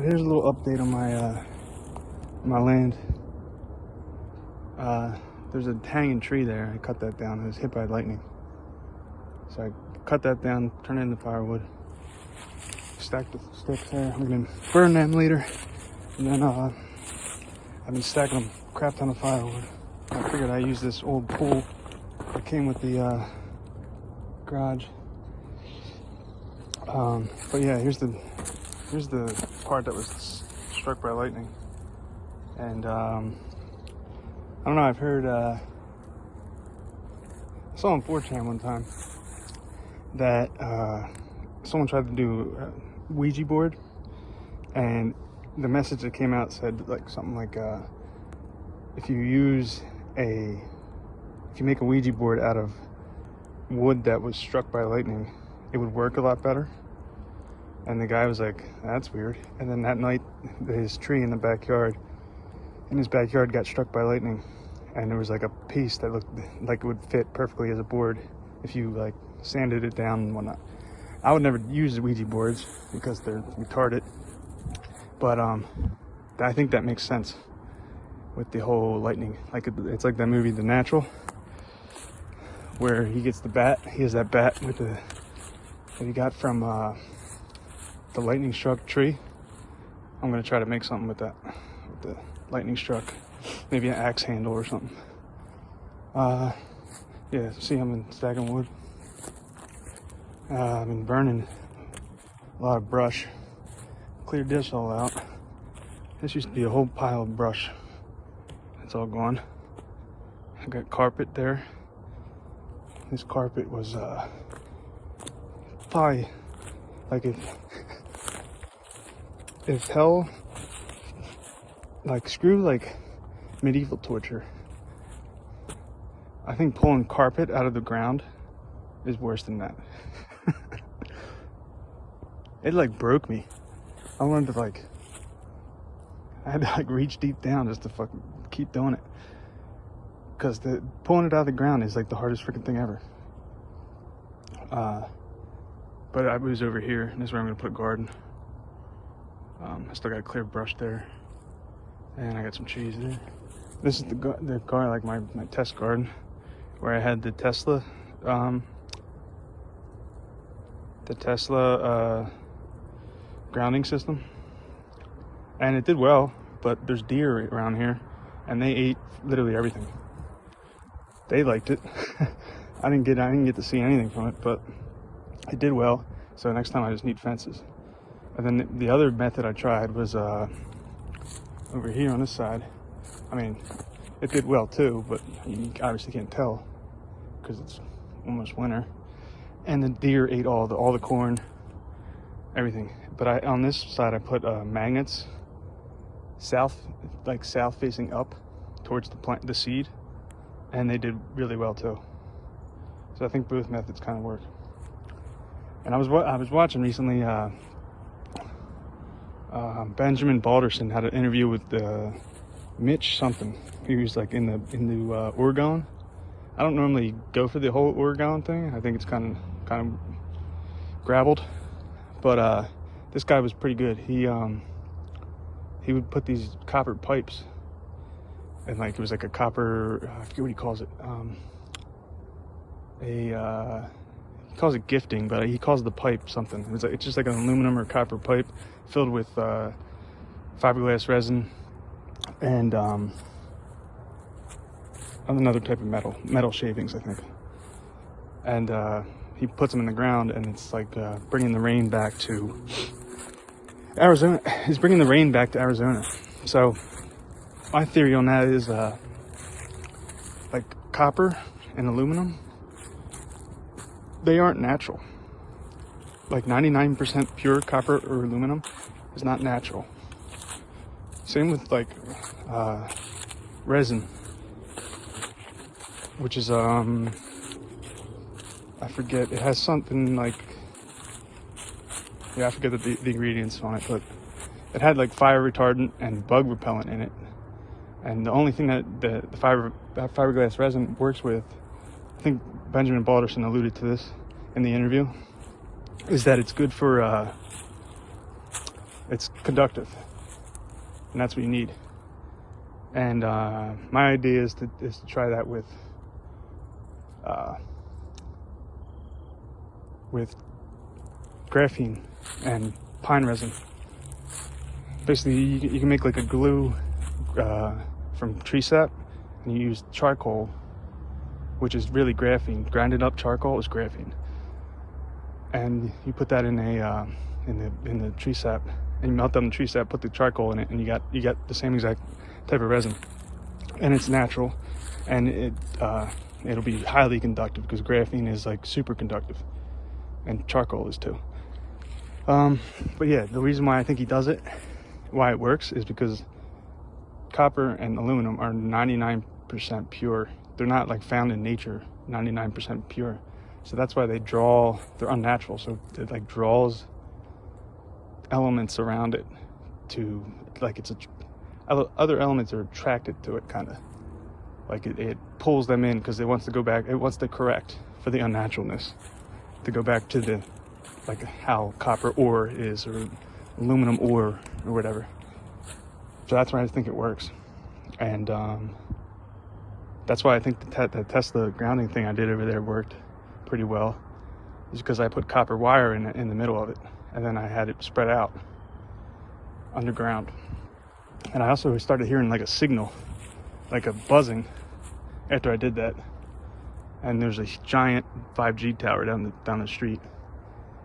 here's a little update on my land. There's a hanging tree there. I cut that down. It was hit by lightning. So I cut that down, turned it into firewood, stacked the sticks there. I'm gonna burn them later. And then I've been stacking a crap ton of firewood. I figured I'd use this old pole that came with the garage. But yeah, here's the part that was struck by lightning. And I don't know, I've heard, I saw on 4chan one time that someone tried to do a Ouija board, and the message that came out said like something like, if you make a Ouija board out of wood that was struck by lightning, it would work a lot better. And the guy was like, that's weird. And then that night, his tree in his backyard got struck by lightning, and there was like a piece that looked like it would fit perfectly as a board if you like sanded it down and whatnot. I would never use Ouija boards because they're retarded, but I think that makes sense with the whole lightning. Like it's like that movie The Natural, where he gets the bat. He has that bat that he got from the lightning struck tree. I'm gonna try to make something with that, with the lightning struck, maybe an axe handle or something. Yeah, see, I've been stacking wood. I've been burning a lot of brush. Cleared this all out. This used to be a whole pile of brush. It's all gone. I got carpet there. This carpet was probably like if hell, like screw like medieval torture, I think pulling carpet out of the ground is worse than that. It like broke me. I wanted to I had to like reach deep down just to fucking keep doing it, because pulling it out of the ground is like the hardest freaking thing ever. But I was over here, and this is where I'm gonna put a garden. I still got a clear brush there, and I got some trees there. This is the garden, like my test garden, where I had the Tesla grounding system, and it did well. But there's deer around here, and they ate literally everything. They liked it. I didn't get to see anything from it, but it did well. So next time I just need fences. And then the other method I tried was over here on this side. I mean, it did well too, but you obviously can't tell because it's almost winter. And the deer ate all the corn, everything. But on this side I put magnets, south facing up towards the seed, and they did really well too. So I think both methods kind of work. And I was watching recently. Benjamin Balderson had an interview with Mitch something. He was like in the Orgone. I don't normally go for the whole Orgone thing. I think it's kind of graveled, but this guy was pretty good. He would put these copper pipes, and like it was like a copper, I forget what he calls it. He calls it gifting, but he calls the pipe something. It's just like an aluminum or copper pipe filled with fiberglass resin and another type of metal shavings, I think. And he puts them in the ground, and it's like bringing the rain back to Arizona. He's bringing the rain back to Arizona. So my theory on that is like copper and aluminum, they aren't natural. Like 99% pure copper or aluminum is not natural. Same with like resin, which is I forget, it has something like, I forget the ingredients on it, but it had like fire retardant and bug repellent in it. And the only thing that that fiberglass resin works with, I think Benjamin Balderson alluded to this in the interview, is that it's good for it's conductive, and that's what you need. And my idea is to try that with graphene and pine resin. Basically, you can make like a glue from tree sap, and you use charcoal, which is really graphene. Grinded up charcoal is graphene, and you put that in a in the tree sap, and you melt down the tree sap, put the charcoal in it, and you got the same exact type of resin, and it's natural, and it'll be highly conductive because graphene is like super conductive, and charcoal is too. But yeah, the reason why I think he does it, why it works, is because copper and aluminum are 99% pure. They're not like found in nature, 99% pure. So that's why they're unnatural. So it like draws elements around it to, like, other elements are attracted to it, kind of. Like it pulls them in because it wants to go back, it wants to correct for the unnaturalness, to go back to the, like how copper ore is, or aluminum ore, or whatever. So that's why I think it works. And that's why I think the Tesla grounding thing I did over there worked pretty well, is because I put copper wire in the middle of it, and then I had it spread out underground. And I also started hearing like a signal, like a buzzing, after I did that. And there's a giant 5G tower down the street,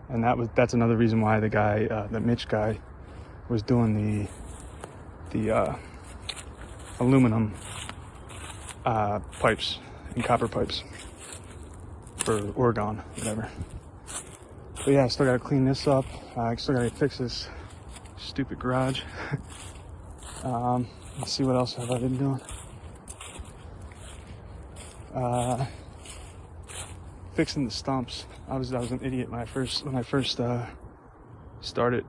and that's another reason why the guy, the Mitch guy, was doing the aluminum pipes and copper pipes for Orgone, whatever. But yeah, I still gotta clean this up. I still gotta fix this stupid garage. Let's see, what else have I been doing? Fixing the stumps. I was an idiot when I first started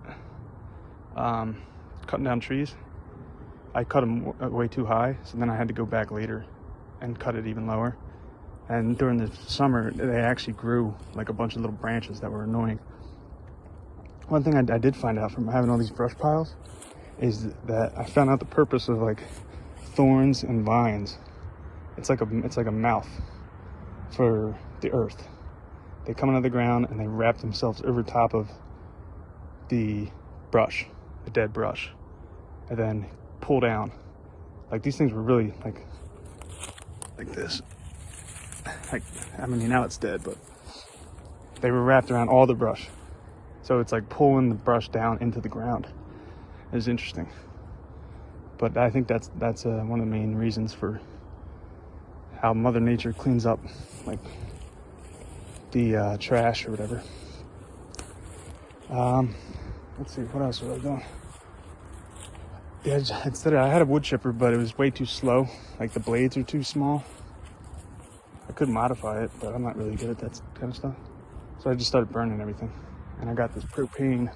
cutting down trees. I cut them way too high, so then I had to go back later and cut it even lower. And during the summer, they actually grew like a bunch of little branches that were annoying. One thing I did find out from having all these brush piles is that I found out the purpose of like thorns and vines. It's like a mouth for the earth. They come out of the ground and they wrap themselves over top of the brush, the dead brush, and then pull down. Like, these things were really like this. Like, I mean, now it's dead, but they were wrapped around all the brush. So it's like pulling the brush down into the ground. It's interesting. But I think that's one of the main reasons for how Mother Nature cleans up like the trash or whatever. Let's see, what else was I doing? Yeah, I had a wood chipper, but it was way too slow. Like, the blades are too small. I could modify it, but I'm not really good at that kind of stuff. So I just started burning everything. And I got this propane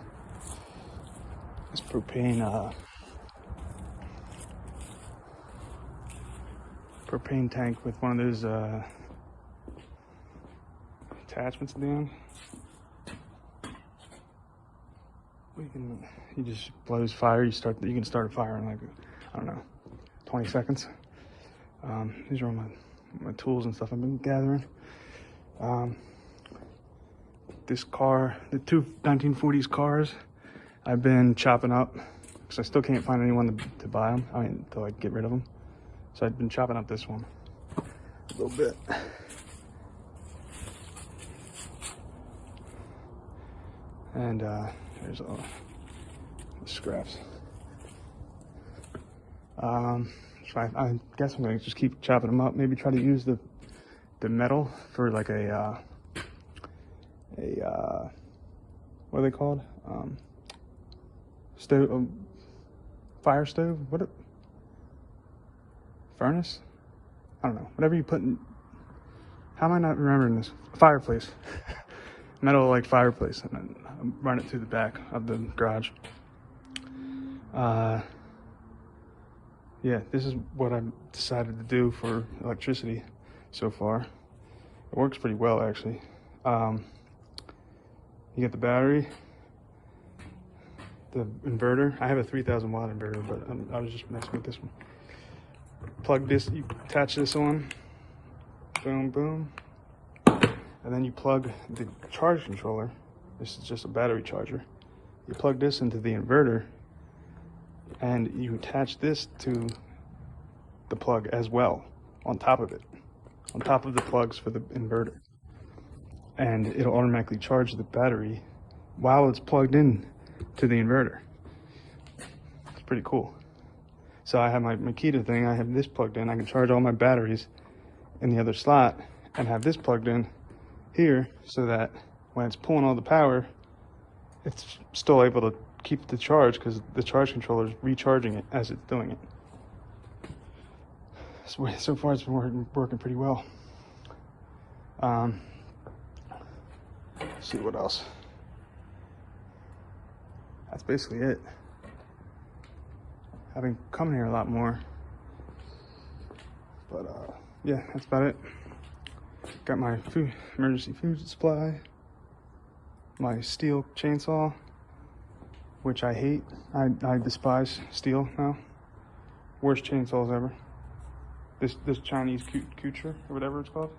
tank with one of those attachments at the end. He just blows fire. You can start a fire in like, I don't know, 20 seconds. These are all my tools and stuff I've been gathering. This car, the two 1940s cars, I've been chopping up because I still can't find anyone to buy them. I mean, to like get rid of them. So I've been chopping up this one a little bit. And there's all the scraps. So I guess I'm gonna just keep chopping them up. Maybe try to use the metal for like a what are they called? Stove, fire stove? Furnace? I don't know. Whatever you put in. How am I not remembering this? Fireplace. Metal like fireplace, and then run it through the back of the garage. Yeah, this is what I've decided to do for electricity so far. It works pretty well, actually. You get the battery, the inverter. I have a 3,000 watt inverter, but I was just messing with this one. Plug this, you attach this on, boom, boom, and then you plug the charge controller. This is just a battery charger. You plug this into the inverter, and you attach this to the plug as well, on top of it, on top of the plugs for the inverter. And it'll automatically charge the battery while it's plugged in to the inverter. It's pretty cool. So I have my Makita thing, I have this plugged in. I can charge all my batteries in the other slot and have this plugged in here so that when it's pulling all the power, it's still able to keep the charge because the charge controller is recharging it as it's doing it. So far it's been working pretty well. Let's see what else. That's basically it. I've been coming here a lot more, but yeah, that's about it. Got my emergency food supply, my steel chainsaw, which I hate. I despise steel now. Worst chainsaws ever. This Chinese Kucher or whatever it's called.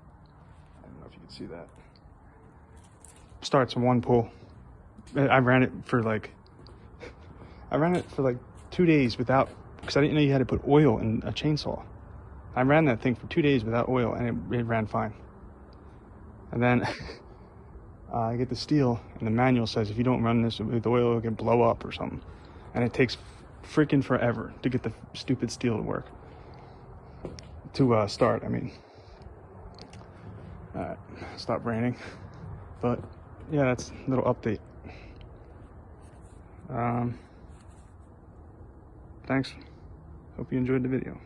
I don't know if you can see that. Starts in one pull. I ran it for like 2 days without, because I didn't know you had to put oil in a chainsaw. I ran that thing for 2 days without oil and it ran fine. And then I get the steel and the manual says if you don't run this with oil, it can blow up or something. And it takes freaking forever to get the stupid steel to work. To start, I mean. Alright, stop raining. But yeah, that's a little update. Thanks. Hope you enjoyed the video.